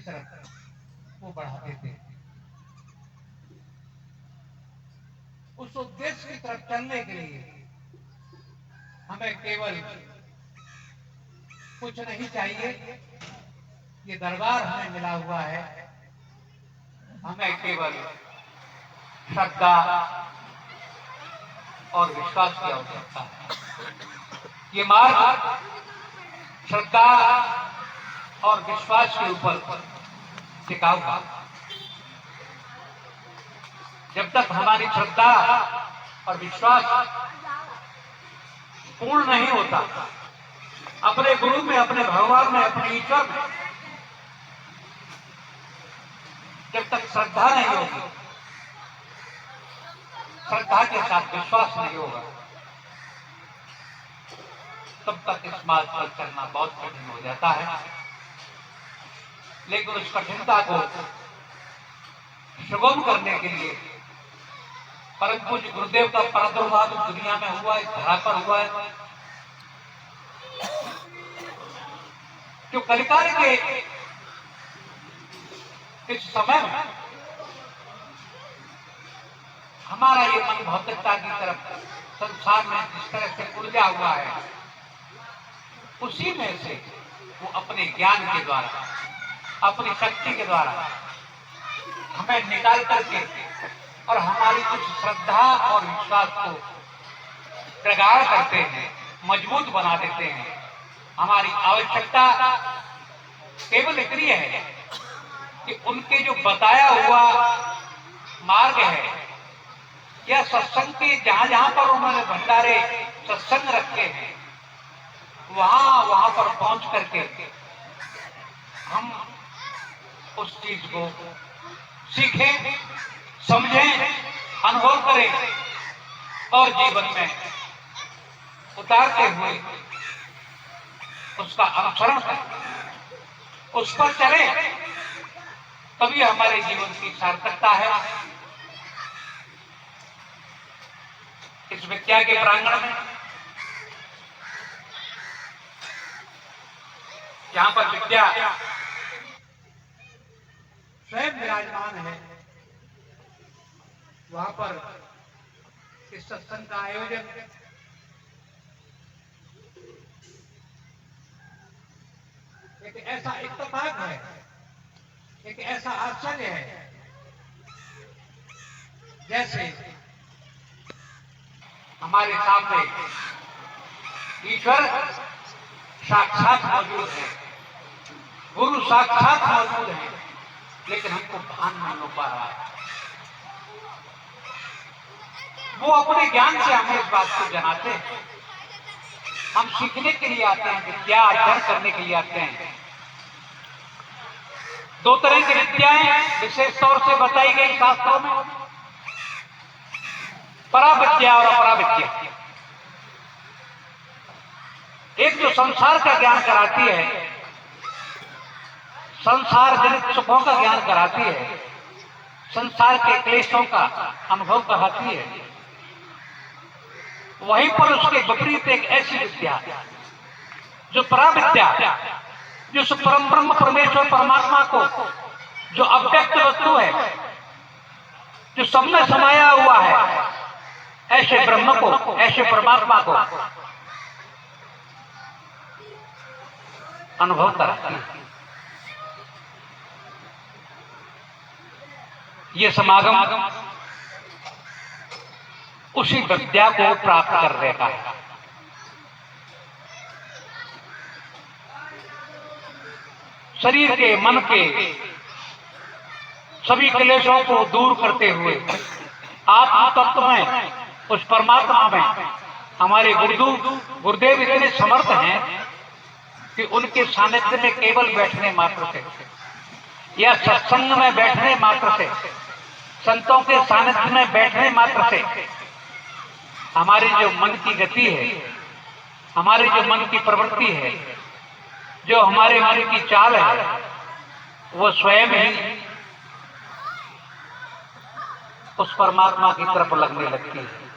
तरफ वो बढ़ाते थे। उस उद्देश्य की तरफ चलने के लिए हमें केवल कुछ नहीं चाहिए, ये दरबार हमें मिला हुआ है, हमें केवल श्रद्धा और विश्वास की आवश्यकता है। ये मार्ग श्रद्धा और विश्वास के ऊपर टिका हुआ। जब तक हमारी श्रद्धा और विश्वास पूर्ण नहीं होता अपने गुरु में, अपने भगवान में, अपने ईश्वर में, जब तक श्रद्धा नहीं होगी, श्रद्धा के साथ विश्वास नहीं होगा, तब तक इस मार्ग पर चलना बहुत कठिन हो जाता है। लेकिन उस कठिनता को सुगम करने के लिए परम पूज्य गुरुदेव का प्रादुर्भाव दुनिया में हुआ है, धरा पर हुआ है, जो कलिकाल के इस समय में हमारा ये मन भौतिकता की तरफ संसार में जिस तरह से उलझा हुआ है, उसी में से वो अपने ज्ञान के द्वारा, अपनी शक्ति के द्वारा हमें निकाल करके और हमारी कुछ श्रद्धा और विश्वास को प्रगाढ़ करते हैं, मजबूत बना देते हैं। हमारी आवश्यकता केवल इतनी है कि उनके जो बताया हुआ मार्ग है या सत्संग के जहां जहां पर उन्होंने भंडारे सत्संग रखे हैं, वहां पर पहुंच करके हम उस चीज को सीखें, समझें, अनुभव करें और जीवन में उतारते हुए उसका अनुसरण करें, उस पर चले, तभी हमारे जीवन की सार्थकता है। इस विद्या के प्रांगण में जहां पर विद्या स्वयं विराजमान है, वहां पर इस सत्संग का आयोजन एक ऐसा इत्तेफाक है, एक ऐसा आश्चर्य है, जैसे हमारे सामने ईश्वर साक्षात मौजूद है, गुरु साक्षात मौजूद है, लेकिन हमको भान नहीं हो पा रहा है। वो अपने ज्ञान से हमें इस बात को जनाते हैं। हम सीखने के लिए आते हैं, विद्या अर्जन करने के लिए आते हैं। दो तरह की विद्याएं विशेष तौर से बताई गई शास्त्रों में, पराविद्या और अपराविद्या। एक जो संसार का ज्ञान कराती है, संसार जनित सुखों का ज्ञान कराती है, संसार के क्लेशों का अनुभव कराती है, वहीं पर उसके विपरीत एक ऐसी विद्या जो पराविद्या, जो परम ब्रह्म परमेश्वर परमात्मा को, जो अव्यक्त वस्तु है, जो सब में समाया हुआ है, ऐसे ब्रह्म को, ऐसे परमात्मा को अनुभव कराती है। ये समागम उसी विद्या को प्राप्त करने का है। शरीर के, मन के सभी क्लेशों को दूर करते हुए आत्म तत्व में, उस परमात्मा में हमारे गुरुदेव इतने समर्थ हैं कि उनके सानिध्य में केवल बैठने मात्र से या सत्संग में बैठने मात्र से, संतों के सानिध्य में बैठने मात्र से हमारी जो मन की गति है, हमारी जो मन की प्रवृत्ति है, जो हमारे मन की चाल है, वो स्वयं ही उस परमात्मा की तरफ लगने लगती है।